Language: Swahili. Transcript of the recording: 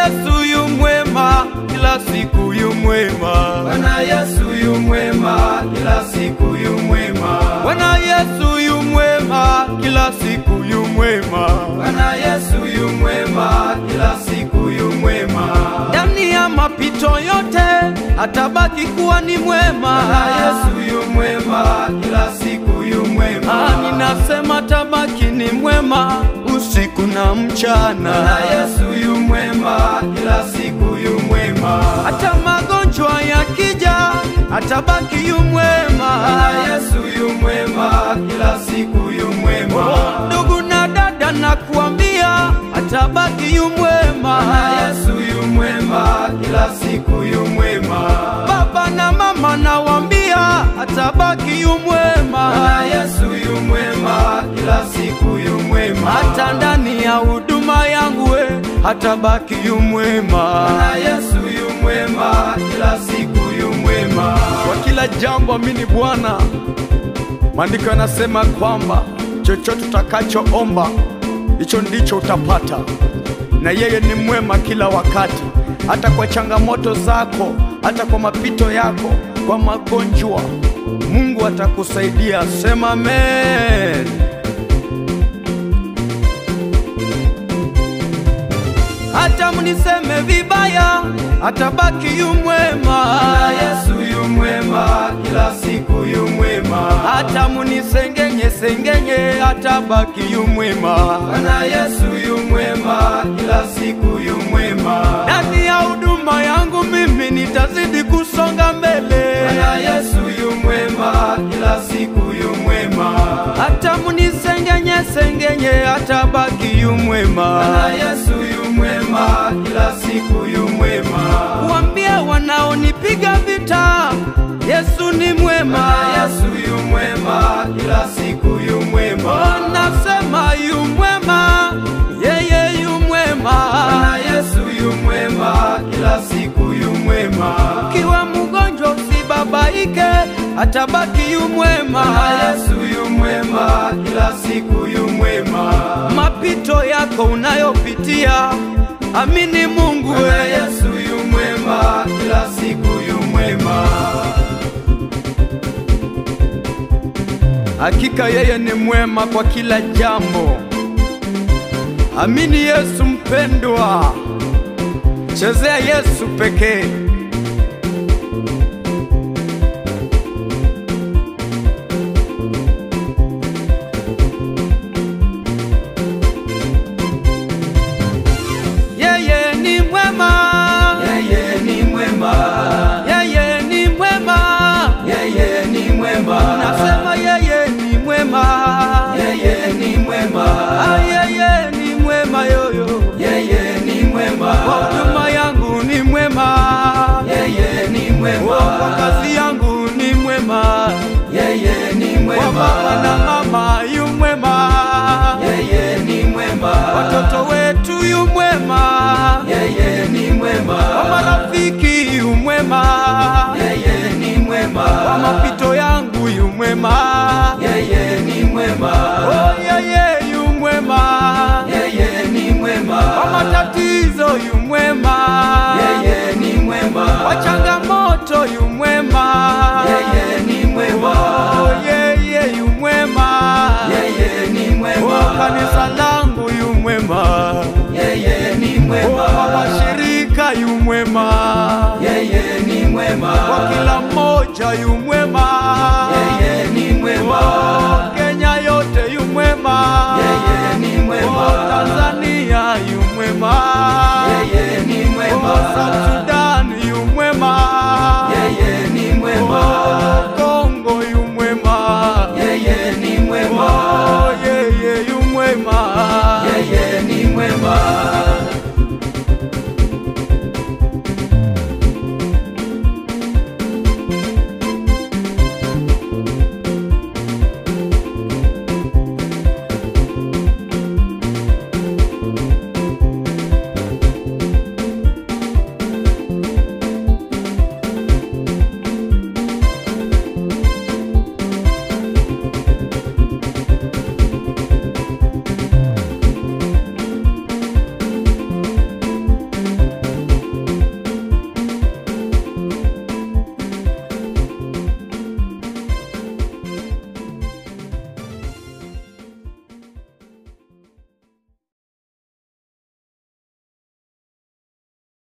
Yesu yu mwema, kila siku yu mwema. Bwana Yesu yu mwema, kila siku yu mwema. Bwana Yesu yu mwema, kila siku yu mwema. Bwana Yesu yu mwema, kila siku yu mwema. Ndani ya mapito yote atabaki kuwa ni mwema. Bwana Yesu yu mwema, kila siku yu mwema. Ninasema atabaki ni mwema usiku na mchana. Bwana Yesu yu mwema, kila siku yu mwema. Hata magonjwa yakija atabaki yu mwema. Bwana Yesu yu mwema, kila siku yu mwema. Ndugu na dada nakuambia atabaki yu mwema. Bwana Yesu yu mwema, kila siku yu mwema. Baba na mama nawaambia atabaki yu mwema. Bwana Yesu yu mwema, kila siku yu mwema. Hata ndani ya huduma yangu atabaki yu mwema. Bwana Yesu yu mwema, kila siku yu mwema. Kwa kila jambo amini Bwana. Maandiko yanasema kwamba chochote utakachoomba hicho ndicho utapata, na yeye ni mwema kila wakati. Hata kwa changamoto zako, hata kwa mapito yako, kwa magonjwa, Mungu atakusaidia. Sema amen. Hata mniseme vibaya atabaki yu mwema. Bwana Yesu yu mwema, kila siku yu mwema. Hata mnisengenye sengenye atabaki yu mwema. Bwana Yesu yu mwema, kila siku yu mwema. Ndani ya huduma yangu mimi nitazidi kusonga mbele. Bwana Yesu yu mwema, kila siku yu mwema. Hata mnisengenye sengenye atabaki yu mwema. Bwana Yesu yu mwema, kila siku yu mwema. Waambie wanaonipiga vita Yesu ni mwema. Bwana Yesu yu mwema, kila siku yu mwema. Nasema yu mwema, yeye yu mwema. Bwana Yesu yu mwema, kila siku yu mwema. Ukiwa mgonjwa usibabaike, atabaki yu mwema. Bwana Yesu yu mwema, kila siku yu mwema. Mapito yako unayopitia, amini Mungu. Bwana Yesu yu mwema, kila siku yu mwema. Hakika yeye ni mwema kwa kila jambo. Amini Yesu mpendwa. Chezea Yesu pekee. Yeye ni mwema. Yeye ni mwema. Yeye ni mwema. Yeye ni mwema. Nasema yeye ni mwema. Yeye ni mwema. Yeye ni mwema yoyo. Yeye ni mwema. Kwa huduma yangu ni mwema. Yeye ni mwema. Kwa kazi yangu ni mwema. Yeye ni mwema. Kwa baba na mama yu mwema. Yeye ni mwema. Watoto wetu yu mwema. Yeye ni mwema. Kwa marafiki yu mwema. Yeye ni mwema. Kwa mapito yangu yu mwema. Yeye ni mwema. Oh, yeye yu mwema. Yeye ni mwema. Kwa matatizo yu mwema. Yeye ni mwema. Kwa changamoto yu mwema. Yeye ni mwema. Oh, yeye yu mwema. Yeye ni mwema. Oh, kanisa langu yu mwema. Yeye ni mwema. Oh, mashirika yu mwema. Yeye ni mwema. Kwa kila mmoja yu mwema.